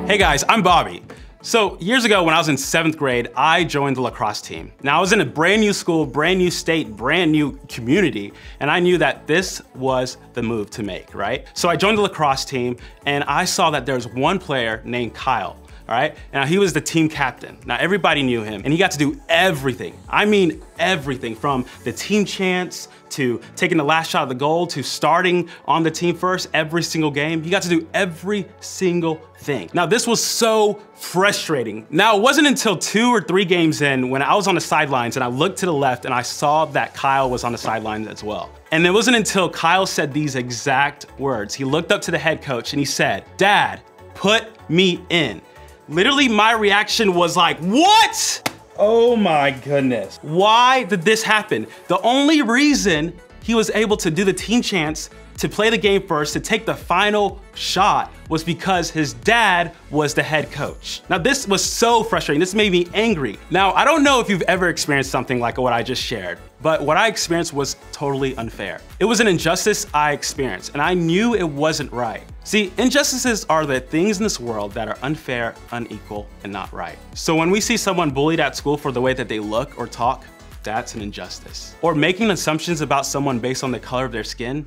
Hey guys, I'm Bobby. So years ago when I was in 7th grade, I joined the lacrosse team. Now I was in a brand new school, brand new state, brand new community, and I knew that this was the move to make, right? So I joined the lacrosse team and I saw that there's one player named Kyle. All right, now he was the team captain. Now everybody knew him and he got to do everything. I mean everything, from the team chants to taking the last shot of the goal to starting on the team first every single game. He got to do every single thing. Now this was so frustrating. Now it wasn't until 2 or 3 games in when I was on the sidelines and I looked to the left and I saw that Kyle was on the sidelines as well. And it wasn't until Kyle said these exact words. He looked up to the head coach and he said, "Dad, put me in." Literally, my reaction was like, what? Oh my goodness. Why did this happen? The only reason he was able to do the team chants, to play the game first, to take the final shot, was because his dad was the head coach. Now this was so frustrating. This made me angry. Now, I don't know if you've ever experienced something like what I just shared, but what I experienced was totally unfair. It was an injustice I experienced, and I knew it wasn't right. See, injustices are the things in this world that are unfair, unequal, and not right. So when we see someone bullied at school for the way that they look or talk, that's an injustice. Or making assumptions about someone based on the color of their skin,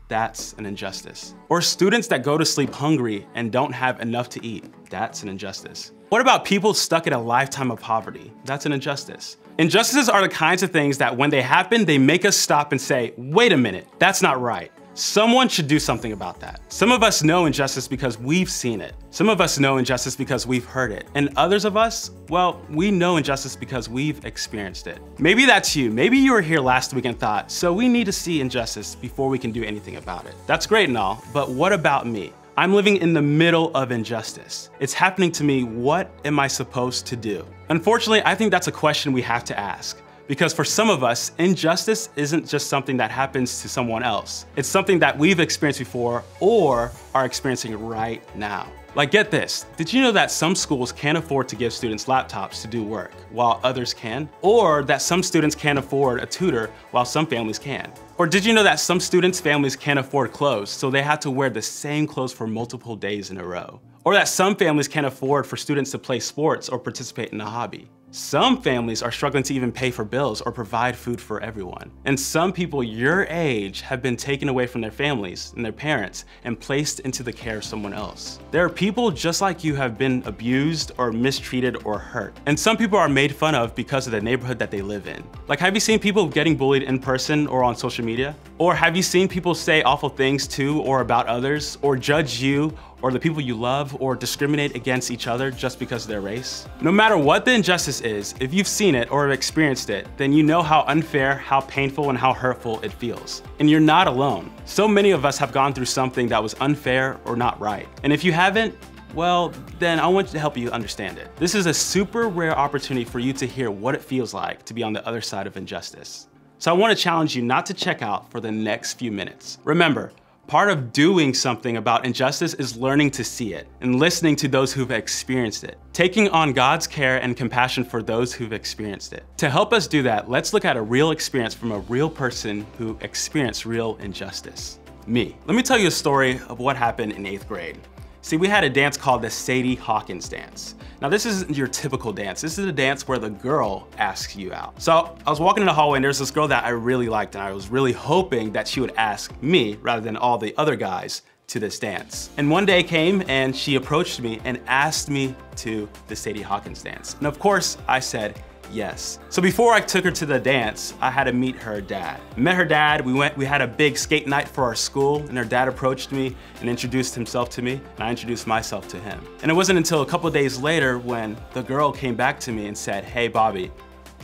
that's an injustice. Or students that go to sleep hungry and don't have enough to eat, that's an injustice. What about people stuck in a lifetime of poverty? That's an injustice. Injustices are the kinds of things that when they happen, they make us stop and say, wait a minute, that's not right. Someone should do something about that. Some of us know injustice because we've seen it. Some of us know injustice because we've heard it. And others of us, well, we know injustice because we've experienced it. Maybe that's you. Maybe you were here last week and thought, so we need to see injustice before we can do anything about it. That's great and all, but what about me? I'm living in the middle of injustice. It's happening to me. What am I supposed to do? Unfortunately, I think that's a question we have to ask. Because for some of us, injustice isn't just something that happens to someone else. It's something that we've experienced before or are experiencing right now. Like, get this, did you know that some schools can't afford to give students laptops to do work while others can? Or that some students can't afford a tutor while some families can? Or did you know that some students' families can't afford clothes, so they have to wear the same clothes for multiple days in a row? Or that some families can't afford for students to play sports or participate in a hobby? Some families are struggling to even pay for bills or provide food for everyone. And some people your age have been taken away from their families and their parents and placed into the care of someone else. There are people just like you have been abused or mistreated or hurt. And some people are made fun of because of the neighborhood that they live in. Like, have you seen people getting bullied in person or on social media? Or have you seen people say awful things to or about others, or judge you or the people you love, or discriminate against each other just because of their race? No matter what the injustice is, if you've seen it or have experienced it, then you know how unfair, how painful, and how hurtful it feels. And you're not alone. So many of us have gone through something that was unfair or not right. And if you haven't, well, then I want to help you understand it. This is a super rare opportunity for you to hear what it feels like to be on the other side of injustice. So I want to challenge you not to check out for the next few minutes. Remember, part of doing something about injustice is learning to see it and listening to those who've experienced it, taking on God's care and compassion for those who've experienced it. To help us do that, let's look at a real experience from a real person who experienced real injustice. Me. Let me tell you a story of what happened in 8th grade. See, we had a dance called the Sadie Hawkins dance. Now this isn't your typical dance. This is a dance where the girl asks you out. So I was walking in the hallway and there's this girl that I really liked, and I was really hoping that she would ask me rather than all the other guys to this dance. And one day came and she approached me and asked me to the Sadie Hawkins dance. And of course I said yes. So before I took her to the dance, I had to meet her dad. I met her dad, we had a big skate night for our school, and her dad approached me and introduced himself to me, and I introduced myself to him. And it wasn't until a couple days later when the girl came back to me and said, "Hey Bobby,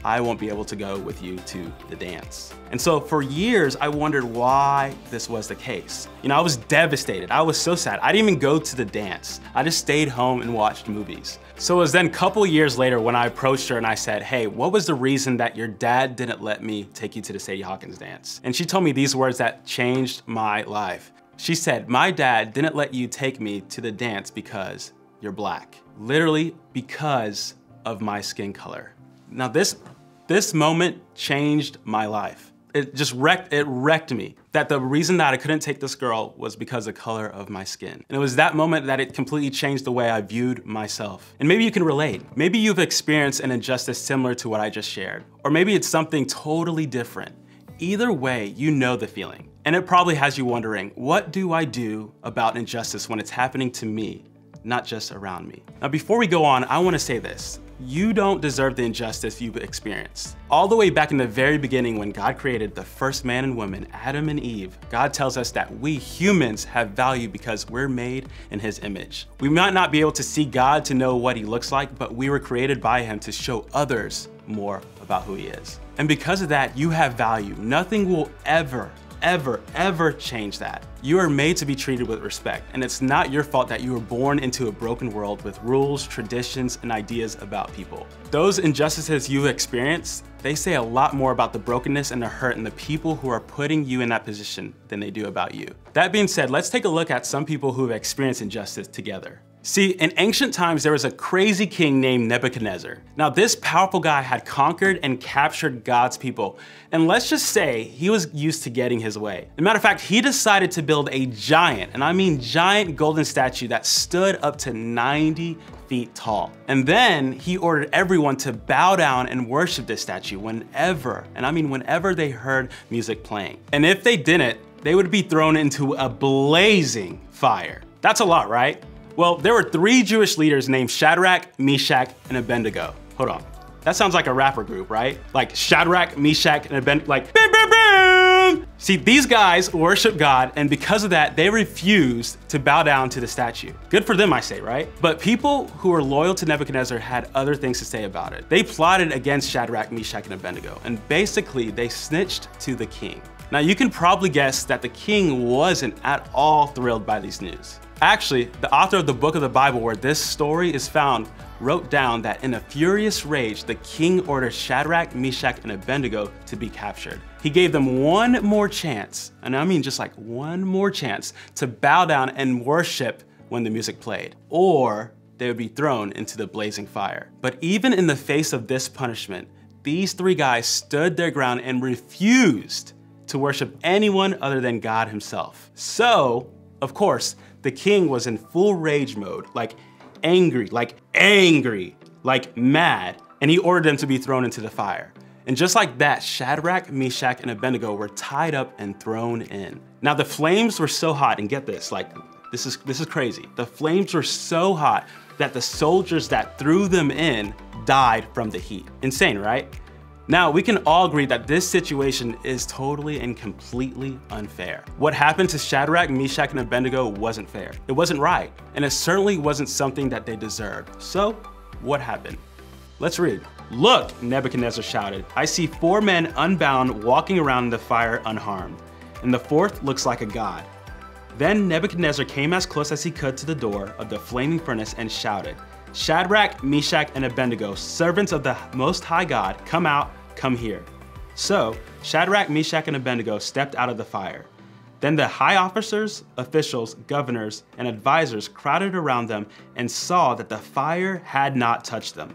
I won't be able to go with you to the dance." And so for years, I wondered why this was the case. You know, I was devastated. I was so sad. I didn't even go to the dance. I just stayed home and watched movies. So it was then a couple years later when I approached her and I said, "Hey, what was the reason that your dad didn't let me take you to the Sadie Hawkins dance?" And she told me these words that changed my life. She said, "My dad didn't let you take me to the dance because you're black." Literally because of my skin color. Now this moment changed my life. it wrecked me. That the reason that I couldn't take this girl was because of the color of my skin. And it was that moment that it completely changed the way I viewed myself. And maybe you can relate. Maybe you've experienced an injustice similar to what I just shared. Or maybe it's something totally different. Either way, you know the feeling. And it probably has you wondering, what do I do about injustice when it's happening to me, not just around me? Now, before we go on, I want to say this. You don't deserve the injustice you've experienced. All the way back in the very beginning when God created the first man and woman, Adam and Eve, God tells us that we humans have value because we're made in his image. We might not be able to see God to know what he looks like, but we were created by him to show others more about who he is. And because of that, you have value. Nothing will ever change that. You are made to be treated with respect, and it's not your fault that you were born into a broken world with rules, traditions, and ideas about people. Those injustices you experience, they say a lot more about the brokenness and the hurt and the people who are putting you in that position than they do about you. That being said, let's take a look at some people who have experienced injustice together. See, in ancient times, there was a crazy king named Nebuchadnezzar. Now, this powerful guy had conquered and captured God's people. And let's just say he was used to getting his way. As a matter of fact, he decided to build a giant, and I mean giant golden statue that stood up to 90 feet tall. And then he ordered everyone to bow down and worship this statue whenever, and I mean whenever they heard music playing. And if they didn't, they would be thrown into a blazing fire. That's a lot, right? Well, there were 3 Jewish leaders named Shadrach, Meshach, and Abednego. Hold on. That sounds like a rapper group, right? Like Shadrach, Meshach, and Abednego, like bam, bam, bam. See, these guys worship God, and because of that, they refused to bow down to the statue. Good for them, I say, right? But people who were loyal to Nebuchadnezzar had other things to say about it. They plotted against Shadrach, Meshach, and Abednego, and basically they snitched to the king. Now, you can probably guess that the king wasn't at all thrilled by these news. Actually, the author of the book of the Bible where this story is found wrote down that in a furious rage, the king ordered Shadrach, Meshach, and Abednego to be captured. He gave them one more chance, and I mean just like one more chance, to bow down and worship when the music played, or they would be thrown into the blazing fire. But even in the face of this punishment, these 3 guys stood their ground and refused to worship anyone other than God himself. So, of course, the king was in full rage mode, like angry, like mad, and he ordered them to be thrown into the fire. And just like that, Shadrach, Meshach, and Abednego were tied up and thrown in. Now the flames were so hot, and get this, like this is crazy. The flames were so hot that the soldiers that threw them in died from the heat. Insane, right? Now, we can all agree that this situation is totally and completely unfair. What happened to Shadrach, Meshach, and Abednego wasn't fair. It wasn't right, and it certainly wasn't something that they deserved. So, what happened? Let's read. "Look," Nebuchadnezzar shouted, "I see 4 men unbound walking around in the fire unharmed, and the 4th looks like a god." Then Nebuchadnezzar came as close as he could to the door of the flaming furnace and shouted, "Shadrach, Meshach, and Abednego, servants of the Most High God, come out, come here." So Shadrach, Meshach, and Abednego stepped out of the fire. Then the high officers, officials, governors, and advisors crowded around them and saw that the fire had not touched them.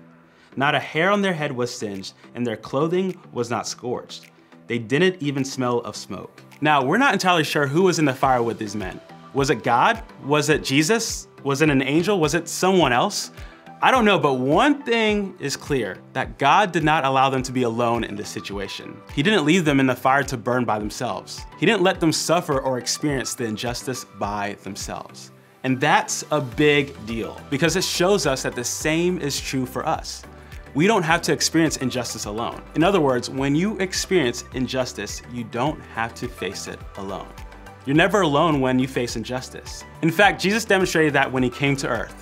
Not a hair on their head was singed, and their clothing was not scorched. They didn't even smell of smoke. Now, we're not entirely sure who was in the fire with these men. Was it God? Was it Jesus? Was it an angel? Was it someone else? I don't know, but one thing is clear, that God did not allow them to be alone in this situation. He didn't leave them in the fire to burn by themselves. He didn't let them suffer or experience the injustice by themselves. And that's a big deal, because it shows us that the same is true for us. We don't have to experience injustice alone. In other words, when you experience injustice, you don't have to face it alone. You're never alone when you face injustice. In fact, Jesus demonstrated that when he came to earth.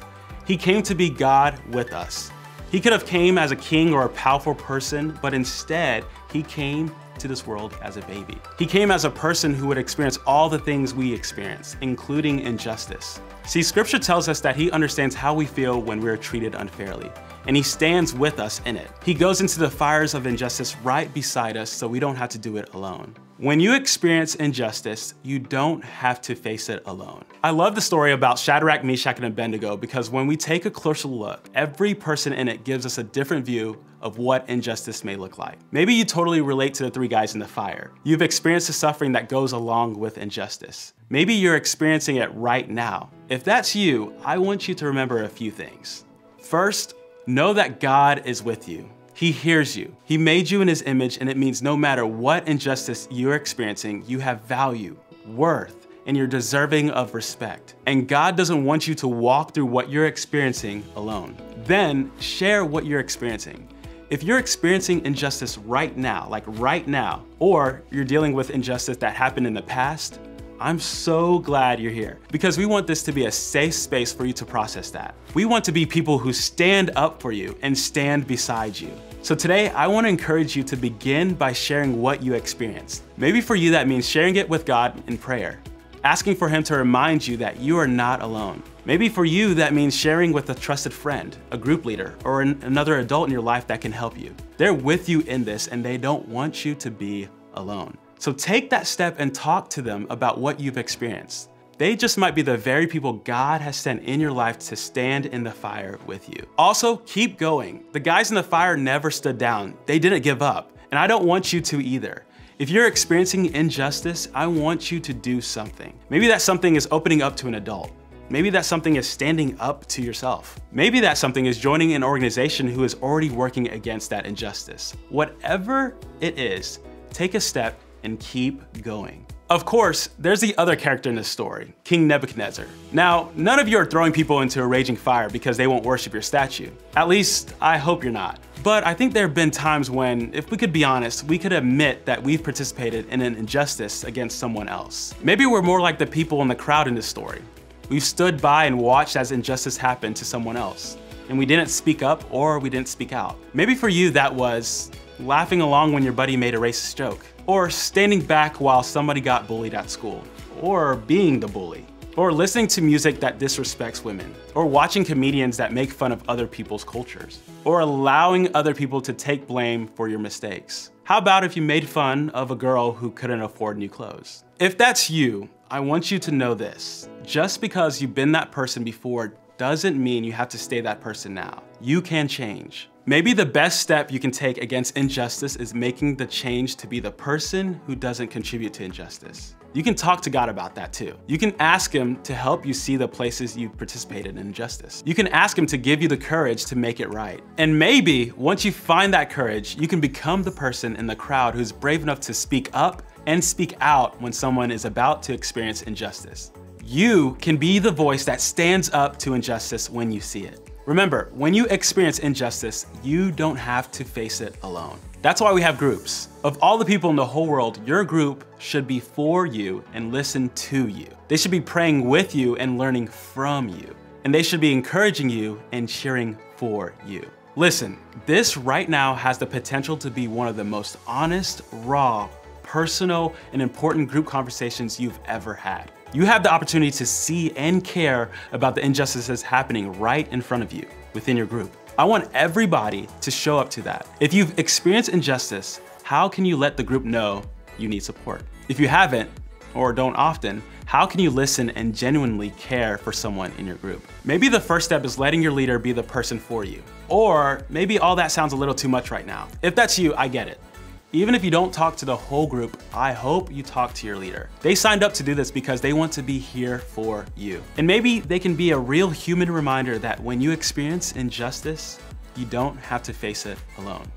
He came to be God with us. He could have came as a king or a powerful person, but instead, he came to this world as a baby. He came as a person who would experience all the things we experience, including injustice. See, scripture tells us that he understands how we feel when we're treated unfairly, and he stands with us in it. He goes into the fires of injustice right beside us so we don't have to do it alone. When you experience injustice, you don't have to face it alone. I love the story about Shadrach, Meshach, and Abednego because when we take a closer look, every person in it gives us a different view of what injustice may look like. Maybe you totally relate to the three guys in the fire. You've experienced the suffering that goes along with injustice. Maybe you're experiencing it right now. If that's you, I want you to remember a few things. First, know that God is with you. He hears you. He made you in His image, and it means no matter what injustice you're experiencing, you have value, worth, and you're deserving of respect. And God doesn't want you to walk through what you're experiencing alone. Then share what you're experiencing. If you're experiencing injustice right now, like right now, or you're dealing with injustice that happened in the past, I'm so glad you're here because we want this to be a safe space for you to process that. We want to be people who stand up for you and stand beside you. So today, I want to encourage you to begin by sharing what you experienced. Maybe for you, that means sharing it with God in prayer, asking for Him to remind you that you are not alone. Maybe for you, that means sharing with a trusted friend, a group leader, or another adult in your life that can help you. They're with you in this and they don't want you to be alone. So take that step and talk to them about what you've experienced. They just might be the very people God has sent in your life to stand in the fire with you. Also, keep going. The guys in the fire never stood down. They didn't give up, and I don't want you to either. If you're experiencing injustice, I want you to do something. Maybe that something is opening up to an adult. Maybe that something is standing up to yourself. Maybe that something is joining an organization who is already working against that injustice. Whatever it is, take a step and keep going. Of course, there's the other character in this story, King Nebuchadnezzar. Now, none of you are throwing people into a raging fire because they won't worship your statue. At least, I hope you're not. But I think there have been times when, if we could be honest, we could admit that we've participated in an injustice against someone else. Maybe we're more like the people in the crowd in this story. We've stood by and watched as injustice happened to someone else, and we didn't speak up or we didn't speak out. Maybe for you that was laughing along when your buddy made a racist joke, or standing back while somebody got bullied at school, or being the bully, or listening to music that disrespects women, or watching comedians that make fun of other people's cultures, or allowing other people to take blame for your mistakes. How about if you made fun of a girl who couldn't afford new clothes? If that's you, I want you to know this. Just because you've been that person before doesn't mean you have to stay that person now. You can change. Maybe the best step you can take against injustice is making the change to be the person who doesn't contribute to injustice. You can talk to God about that too. You can ask Him to help you see the places you've participated in injustice. You can ask Him to give you the courage to make it right. And maybe once you find that courage, you can become the person in the crowd who's brave enough to speak up and speak out when someone is about to experience injustice. You can be the voice that stands up to injustice when you see it. Remember, when you experience injustice, you don't have to face it alone. That's why we have groups. Of all the people in the whole world, your group should be for you and listen to you. They should be praying with you and learning from you. And they should be encouraging you and cheering for you. Listen, this right now has the potential to be one of the most honest, raw, personal, and important group conversations you've ever had. You have the opportunity to see and care about the injustices happening right in front of you within your group. I want everybody to show up to that. If you've experienced injustice, how can you let the group know you need support? If you haven't, or don't often, how can you listen and genuinely care for someone in your group? Maybe the first step is letting your leader be the person for you. Or maybe all that sounds a little too much right now. If that's you, I get it. Even if you don't talk to the whole group, I hope you talk to your leader. They signed up to do this because they want to be here for you. And maybe they can be a real human reminder that when you experience injustice, you don't have to face it alone.